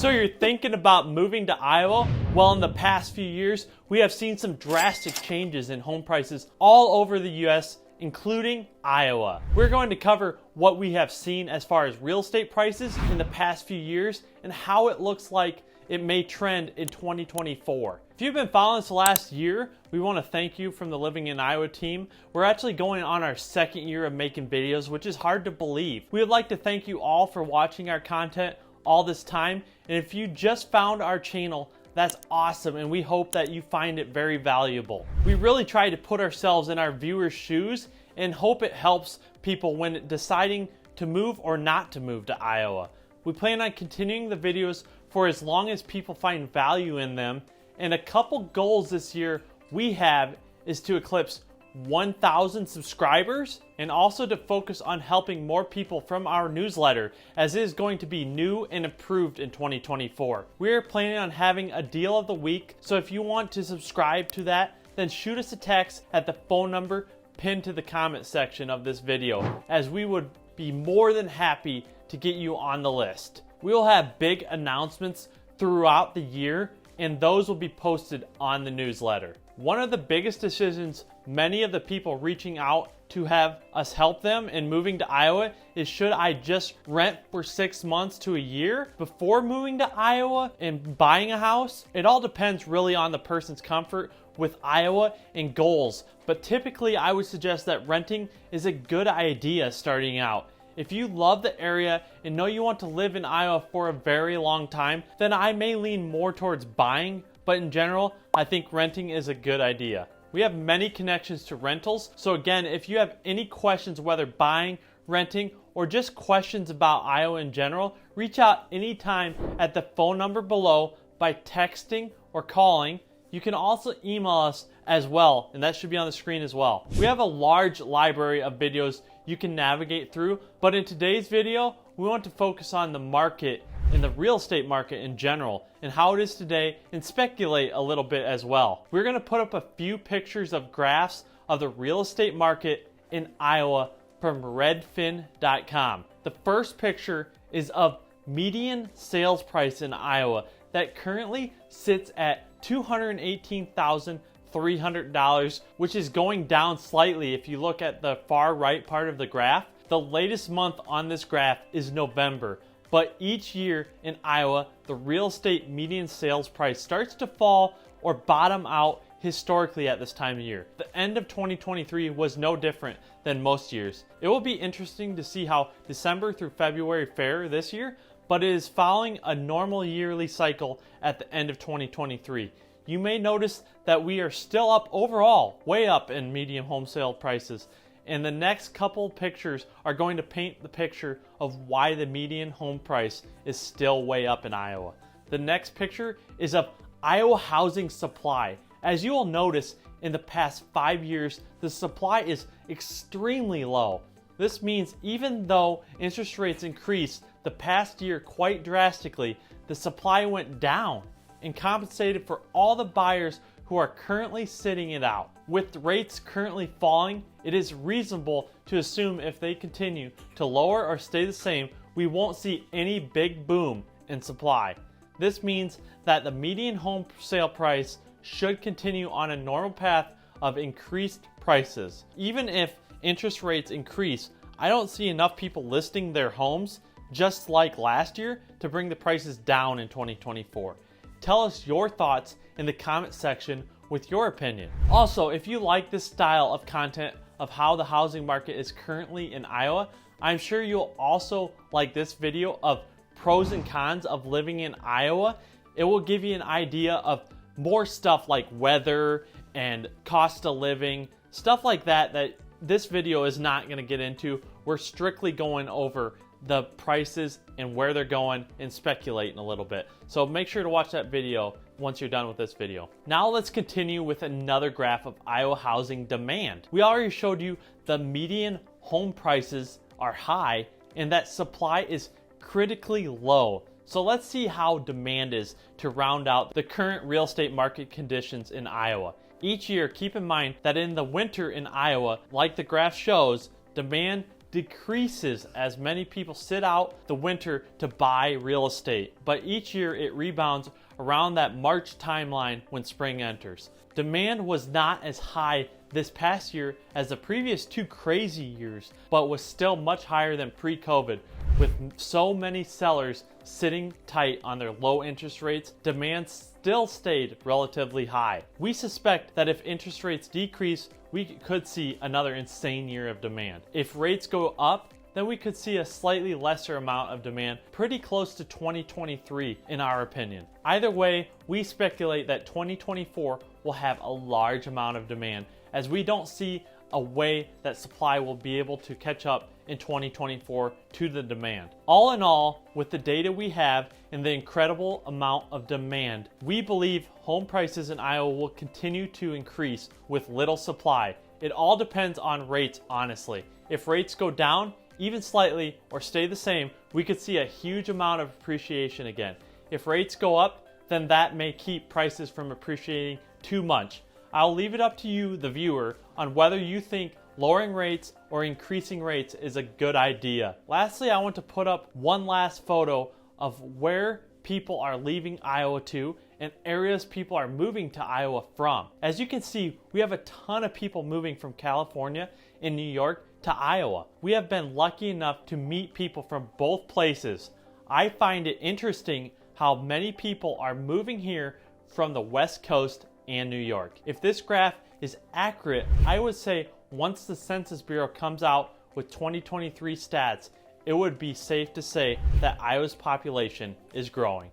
So you're thinking about moving to Iowa? Well, in the past few years, we have seen some drastic changes in home prices all over the US, including Iowa. We're going to cover what we have seen as far as real estate prices in the past few years and how it looks like it may trend in 2024. If you've been following us the last year, we want to thank you from the Living in Iowa team. We're actually going on our second year of making videos, which is hard to believe. We would like to thank you all for watching our content all this time. And if you just found our channel, that's awesome, and we hope that you find it very valuable. We really try to put ourselves in our viewers' shoes and hope it helps people when deciding to move or not to move to Iowa. We plan on continuing the videos for as long as people find value in them, and a couple goals this year we have is to eclipse 1,000 subscribers and also to focus on helping more people from our newsletter, as it is going to be new and improved in 2024. We are planning on having a deal of the week, so if you want to subscribe to that, then shoot us a text at the phone number pinned to the comment section of this video, as we would be more than happy to get you on the list. We will have big announcements throughout the year, and those will be posted on the newsletter. One of the biggest decisions many of the people reaching out to have us help them in moving to Iowa is, should I just rent for 6 months to a year before moving to Iowa and buying a house? It all depends really on the person's comfort with Iowa and goals, but typically I would suggest that renting is a good idea starting out. If you love the area and know you want to live in Iowa for a very long time, then I may lean more towards buying, but in general, I think renting is a good idea. We have many connections to rentals, so again, if you have any questions, whether buying, renting, or just questions about Iowa in general, reach out anytime at the phone number below by texting or calling. You can also email us as well, and that should be on the screen as well. We have a large library of videos you can navigate through, but in today's video, we want to focus on the market and the real estate market in general and how it is today, and speculate a little bit as well. We're going to put up a few pictures of graphs of the real estate market in Iowa from redfin.com. The first picture is of median sales price in Iowa that currently sits at $218,300, which is going down slightly if you look at the far right part of the graph. The latest month on this graph is November, but each year in Iowa, the real estate median sales price starts to fall or bottom out historically at this time of year. The end of 2023 was no different than most years. It will be interesting to see how December through February fare this year, but it is following a normal yearly cycle at the end of 2023. You may notice that we are still up overall, way up in median home sale prices. And the next couple pictures are going to paint the picture of why the median home price is still way up in Iowa. The next picture is of Iowa housing supply. As you will notice, in the past 5 years, the supply is extremely low. This means even though interest rates increased the past year quite drastically, the supply went down and compensated for all the buyers who are currently sitting it out. With rates currently falling, it is reasonable to assume if they continue to lower or stay the same, we won't see any big boom in supply. This means that the median home sale price should continue on a normal path of increased prices. Even if interest rates increase, I don't see enough people listing their homes, just like last year, to bring the prices down in 2024. Tell us your thoughts in the comment section with your opinion. Also, if you like this style of content of how the housing market is currently in Iowa, I'm sure you'll also like this video of pros and cons of living in Iowa. It will give you an idea of more stuff like weather and cost of living, stuff like that that this video is not going to get into. We're strictly going over the prices and where they're going and speculating a little bit. So make sure to watch that video once you're done with this video. Now let's continue with another graph of Iowa housing demand. We already showed you the median home prices are high and that supply is critically low. So let's see how demand is to round out the current real estate market conditions in Iowa. Each year, keep in mind that in the winter in Iowa, like the graph shows, demand decreases as many people sit out the winter to buy real estate, but each year it rebounds around that March timeline when spring enters. Demand was not as high this past year as the previous 2 crazy years, but was still much higher than pre-COVID. With so many sellers sitting tight on their low interest rates, demand still stayed relatively high. We suspect that if interest rates decrease, we could see another insane year of demand. If rates go up, then we could see a slightly lesser amount of demand, pretty close to 2023 in our opinion. Either way, we speculate that 2024 will have a large amount of demand, as we don't see a way that supply will be able to catch up in 2024 to the demand. All in all, with the data we have and the incredible amount of demand, we believe home prices in Iowa will continue to increase with little supply. It all depends on rates, honestly. If rates go down, even slightly, or stay the same, we could see a huge amount of appreciation again. If rates go up, then that may keep prices from appreciating too much. I'll leave it up to you, the viewer, on whether you think lowering rates or increasing rates is a good idea. Lastly, I want to put up one last photo of where people are leaving Iowa to and areas people are moving to Iowa from. As you can see, we have a ton of people moving from California and New York to Iowa. We have been lucky enough to meet people from both places. I find it interesting how many people are moving here from the West Coast and New York. If this graph is accurate, I would say once the Census Bureau comes out with 2023 stats, it would be safe to say that Iowa's population is growing.